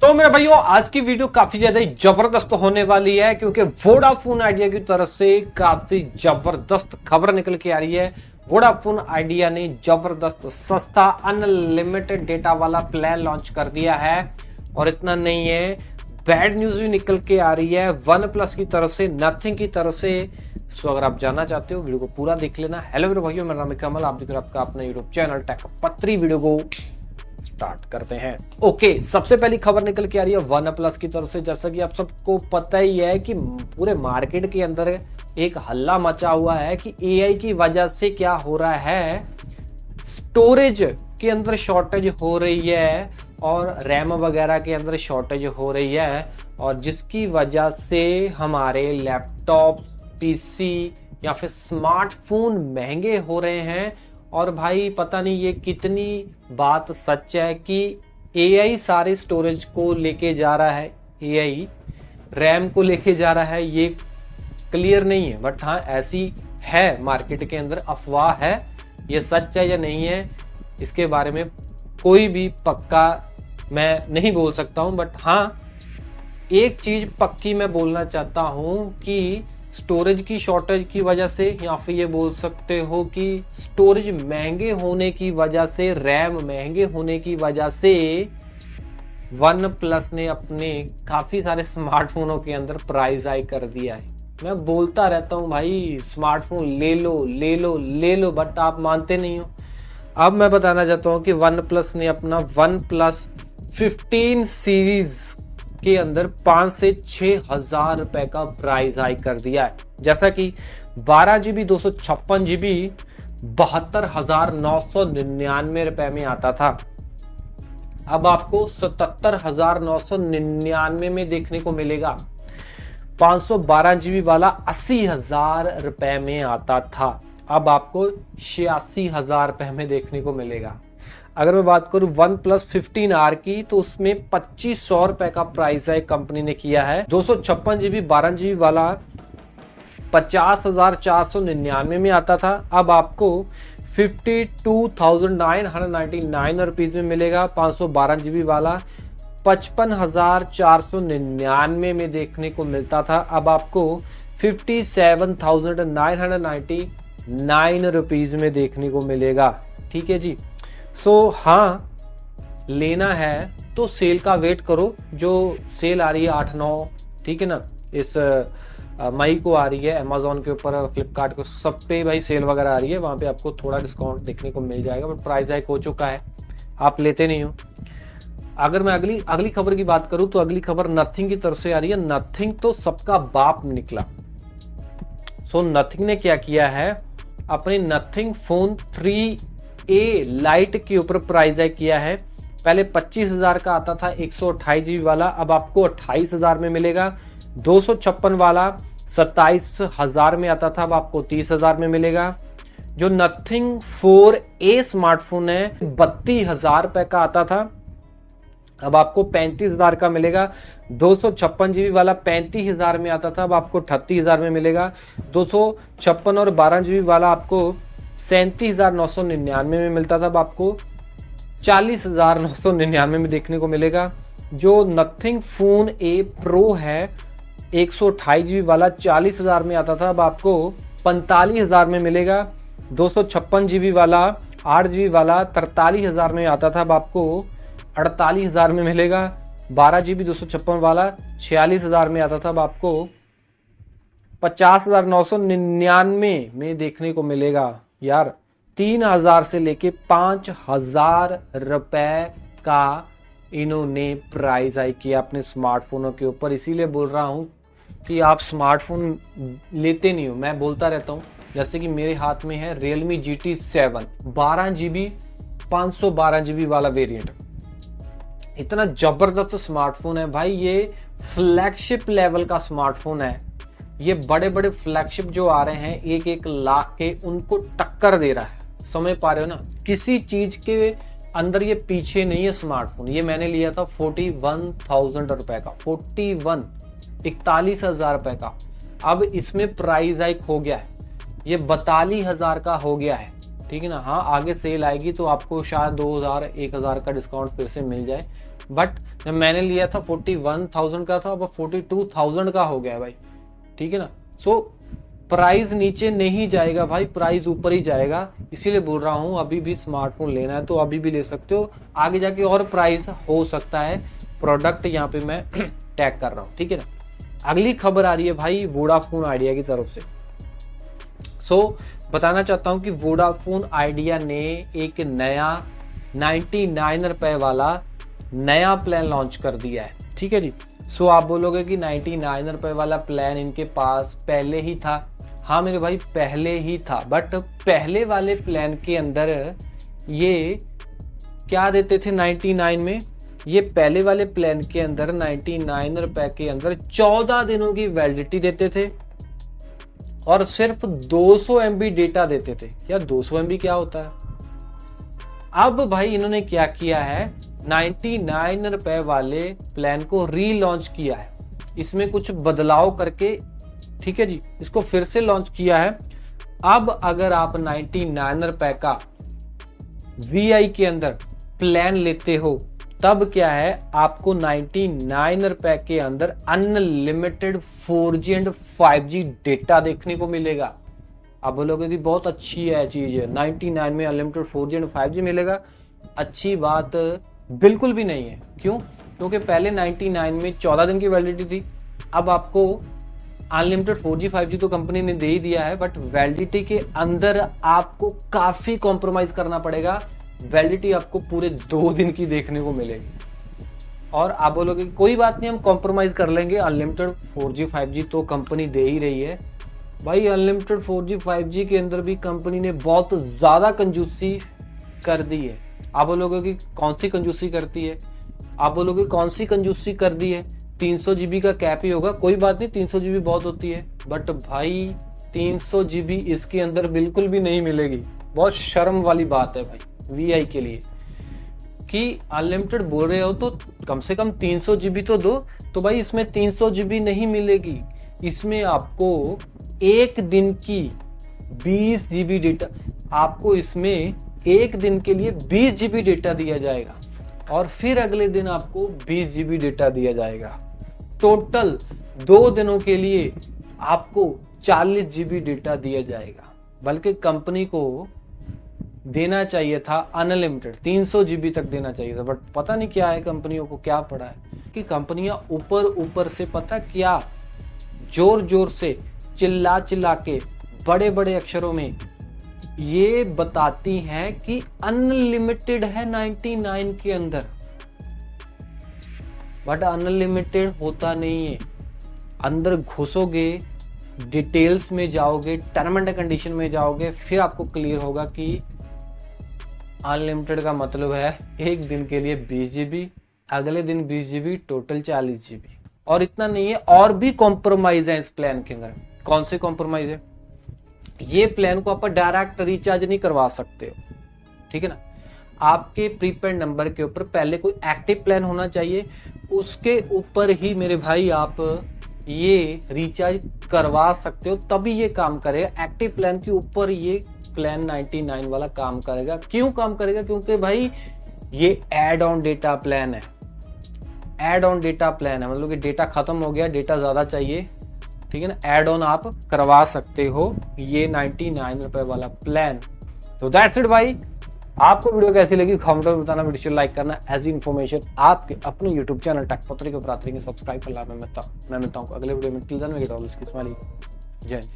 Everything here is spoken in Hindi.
तो मेरे भाइयों आज की वीडियो काफी ज्यादा जबरदस्त होने वाली है क्योंकि वोडाफोन आइडिया की तरफ से काफी जबरदस्त खबर निकल के आ रही है। वोडाफोन आइडिया ने जबरदस्त सस्ता अनलिमिटेड डेटा वाला प्लान लॉन्च कर दिया है और इतना नहीं है, बैड न्यूज भी निकल के आ रही है वन प्लस की तरफ से, नथिंग की तरफ से। सो अगर आप जानना चाहते हो वीडियो को पूरा देख लेना। हेलो मेरे भाइयों, मेरा नाम है कमल, आप देख रहे हो आपका अपना यूट्यूब चैनल टेक पत्री। वीडियो को स्टार्ट करते हैं। ओके, सबसे पहली खबर निकल के आ रही है वन प्लस की तरफ से। जैसा कि आप सबको पता ही है कि पूरे मार्केट के अंदर एक हल्ला मचा हुआ है कि एआई की वजह से क्या हो रहा है, स्टोरेज के अंदर शॉर्टेज हो रही है और रैम वगैरह के अंदर शॉर्टेज हो रही है, और जिसकी वजह से हमारे लैपटॉप, पीसी या फिर स्मार्टफोन महंगे हो रहे हैं। और भाई पता नहीं ये कितनी बात सच है कि एआई सारे स्टोरेज को लेके जा रहा है, एआई रैम को लेके जा रहा है, ये क्लियर नहीं है। बट हाँ, ऐसी है मार्केट के अंदर, अफवाह है, ये सच है या नहीं है इसके बारे में कोई भी पक्का मैं नहीं बोल सकता हूँ। बट हाँ, एक चीज पक्की मैं बोलना चाहता हूँ कि स्टोरेज की शॉर्टेज की वजह से, या फिर ये बोल सकते हो कि स्टोरेज महंगे होने की वजह से, रैम महंगे होने की वजह से वन प्लस ने अपने काफ़ी सारे स्मार्टफोनों के अंदर प्राइस हाई कर दिया है। मैं बोलता रहता हूँ भाई स्मार्टफोन ले लो ले लो ले लो, बट आप मानते नहीं हो। अब मैं बताना चाहता हूँ कि वन प्लस ने अपना वन प्लस 15 सीरीज के अंदर 5 से 6 हजार रुपए का प्राइस हाई कर दिया है। जैसा कि 12 GB 256 GB 72,999 रुपए में आता था, अब आपको 77,999 में देखने को मिलेगा। 512 GB वाला 80,000 रुपए में आता था, अब आपको 86,000 रुपए में देखने को मिलेगा। अगर मैं बात करूं वन प्लस 15R की, तो उसमें 2500 रुपए का प्राइस है कंपनी ने किया है। 256 GB 12 GB वाला 50,499 में आता था, अब आपको 52,999 रुपीज में मिलेगा। 512 GB वाला 55,499 में देखने को मिलता था, अब आपको 57,999 रुपीज में देखने को मिलेगा। ठीक है जी। हाँ, लेना है तो सेल का वेट करो, जो सेल आ रही है 8-9, ठीक है ना, इस मई को आ रही है। अमेजोन के ऊपर, फ्लिपकार्ट को, सब पे भाई सेल वगैरह आ रही है, वहाँ पे आपको थोड़ा डिस्काउंट देखने को मिल जाएगा। बट प्राइस हाइक हो चुका है, आप लेते नहीं हो। अगर मैं अगली खबर की बात करूँ तो अगली खबर नथिंग की तरफ से आ रही है। नथिंग तो सबका बाप निकला। नथिंग ने क्या किया है, अपने नथिंग फोन 3A लाइट के ऊपर प्राइस हाइक किया है। पहले 25,000 का आता था 128 GB वाला, अब आपको 28,000 में मिलेगा। 256 वाला 27,000 में आता था, अब आपको 30,000 में मिलेगा। जो नथिंग 4A स्मार्टफोन है 32,000 रुपए का आता था, अब आपको 35,000 का मिलेगा। 256 GB वाला 35,000 में आता था, अब आपको 38,000 में मिलेगा। 256 और 12 GB वाला आपको 37,999 में मिलता था, अब आपको 40,999 में देखने को मिलेगा। जो नथिंग फोन ए प्रो है 128 GB वाला 40,000 में आता था, अब आपको 45,000 में मिलेगा। 256 GB वाला 8 GB वाला 43,000 में आता था, अब आपको 48,000 में मिलेगा। 12 GB 256 वाला 46,000 में आता था, अब आपको 50,999 में देखने को मिलेगा। यार 3,000 से लेके 5,000 रुपए का इन्होंने प्राइस हाइक किया अपने स्मार्टफोनों के ऊपर। इसीलिए बोल रहा हूँ कि आप स्मार्टफोन लेते नहीं हो। मैं बोलता रहता हूँ, जैसे कि मेरे हाथ में है Realme GT7 12 GB 512 GB वाला वेरिएंट। इतना जबरदस्त स्मार्टफोन है भाई, ये फ्लैगशिप लेवल का स्मार्टफोन है। ये बड़े बड़े फ्लैगशिप जो आ रहे हैं 1-1 लाख के, उनको टक्कर दे रहा है। समझ पा रहे हो ना, किसी चीज के अंदर ये पीछे नहीं है स्मार्टफोन। ये मैंने लिया था 41,000 रुपए का, 41,000 रुपए का। अब इसमें प्राइस हाइक हो गया है, ये 42,000 का हो गया है। ठीक है ना। हाँ, आगे सेल आएगी तो आपको शायद 2,000 1,000 का डिस्काउंट फिर से मिल जाए, बट जब मैंने लिया था 41,000 का था, अब 42,000 का हो गया भाई, ठीक है ना। सो प्राइस नीचे नहीं जाएगा भाई, प्राइस ऊपर ही जाएगा। इसीलिए बोल रहा हूँ अभी भी स्मार्टफोन लेना है तो अभी भी ले सकते हो, आगे जाके और प्राइस हो सकता है। प्रोडक्ट यहाँ पे मैं टैग कर रहा हूँ, ठीक है ना। अगली खबर आ रही है भाई वोडाफोन आइडिया की तरफ से। बताना चाहता हूँ कि वोडाफोन आइडिया ने एक नया 99 रुपए वाला नया प्लान लॉन्च कर दिया है, ठीक है जी। आप बोलोगे कि 99 रुपए वाला प्लान इनके पास पहले ही था। हाँ मेरे भाई, पहले ही था, बट पहले वाले प्लान के अंदर ये क्या देते थे 99 में, ये पहले वाले प्लान के अंदर 99 रुपए के अंदर 14 दिनों की वैलिडिटी देते थे और सिर्फ 200 MB डेटा देते थे। यार 200 MB क्या होता है। अब भाई इन्होंने क्या किया है, 99 रुपए वाले प्लान को रीलॉन्च किया है, इसमें कुछ बदलाव करके, ठीक है जी, इसको फिर से लॉन्च किया है। अब अगर आप 99 रुपए का VI के अंदर प्लान लेते हो, तब क्या है, आपको 99 रुपए के अंदर unlimited 4G and 5G data देखने को मिलेगा। आप बोलोगे कि बहुत अच्छी है चीज है, 99 में अनलिमिटेड 4G एंड 5G मिलेगा। अच्छी बात बिल्कुल भी नहीं है। क्यों? क्योंकि पहले 99 में 14 दिन की वैलिडिटी थी, अब आपको अनलिमिटेड 4G 5G तो कंपनी ने दे ही दिया है, बट वैलिडिटी के अंदर आपको काफी कॉम्प्रोमाइज करना पड़ेगा। वैलिडिटी आपको पूरे 2 दिन की देखने को मिलेगी। और आप बोलोगे कोई बात नहीं, हम कॉम्प्रोमाइज कर लेंगे, अनलिमिटेड 4G 5G तो कंपनी दे ही रही है। भाई अनलिमिटेड 4G 5G के अंदर भी कंपनी ने बहुत ज्यादा कंजूसी कर दी है। आप बोलोगे कि कौन सी कंजूसी करती है, आप बोलोगे कौन सी कंजूसी कर दी है, 300 GB का कैप ही होगा। कोई बात नहीं, 300 GB बहुत होती है, बट भाई 300 GB इसके अंदर बिल्कुल भी नहीं मिलेगी। बहुत शर्म वाली बात है भाई VI के लिए कि अनलिमिटेड बोल रहे हो तो कम से कम 300 GB तो दो। तो भाई इसमें 300 GB नहीं मिलेगी, इसमें आपको एक दिन की 20 GB डेटा, आपको इसमें एक दिन के लिए 20 GB डेटा दिया जाएगा और फिर अगले दिन आपको 20 GB डेटा दिया जाएगा। टोटल 2 दिनों के लिए आपको 40 GB डेटा दिया जाएगा। बल्कि कंपनी को देना चाहिए था अनलिमिटेड 300 GB तक देना चाहिए था, बट पता नहीं क्या है, कंपनियों को क्या पड़ा है कि कंपनियां ऊपर से पता क्या जोर से चिल्ला के बड़े बड़े अक्षरों में ये बताती हैं कि अनलिमिटेड है 99 के अंदर, बट अनलिमिटेड होता नहीं है। अंदर घुसोगे, डिटेल्स में जाओगे, टर्म एंड कंडीशन में जाओगे, फिर आपको क्लियर होगा कि अनलिमिटेड का मतलब है एक दिन के लिए 20 GB, अगले दिन 20 GB, टोटल 40 GB। और इतना नहीं है, और भी कॉम्प्रोमाइज है इस प्लान के अंदर। कौन से कॉम्प्रोमाइज है? ये प्लान को आप डायरेक्ट रिचार्ज नहीं करवा सकते हो, ठीक है ना। आपके प्रीपेड नंबर के ऊपर पहले कोई एक्टिव प्लान होना चाहिए, उसके ऊपर ही मेरे भाई आप ये रिचार्ज करवा सकते हो, तभी ये काम करेगा। एक्टिव प्लान के ऊपर ये प्लान 99 वाला काम करेगा। क्यों काम करेगा? क्योंकि भाई ये एड ऑन डेटा प्लान है, एड ऑन डेटा प्लान है, मतलब कि डेटा खत्म हो गया, डेटा ज्यादा चाहिए, ठीक है ना, ऐड ऑन आप करवा सकते हो ये 99 रुपए वाला प्लान। तो दैट्स इट भाई। आपको वीडियो कैसी लगी कमेंट में बताना, वीडियो लाइक करना। ऐसी इन्फॉर्मेशन आपके अपने यूट्यूब चैनल टेक पत्री के ऊपर आते रहेंगे, सब्सक्राइब करना। मैं मिलता हूँ अगले वीडियो में। Till then we get all this, जय हिंद।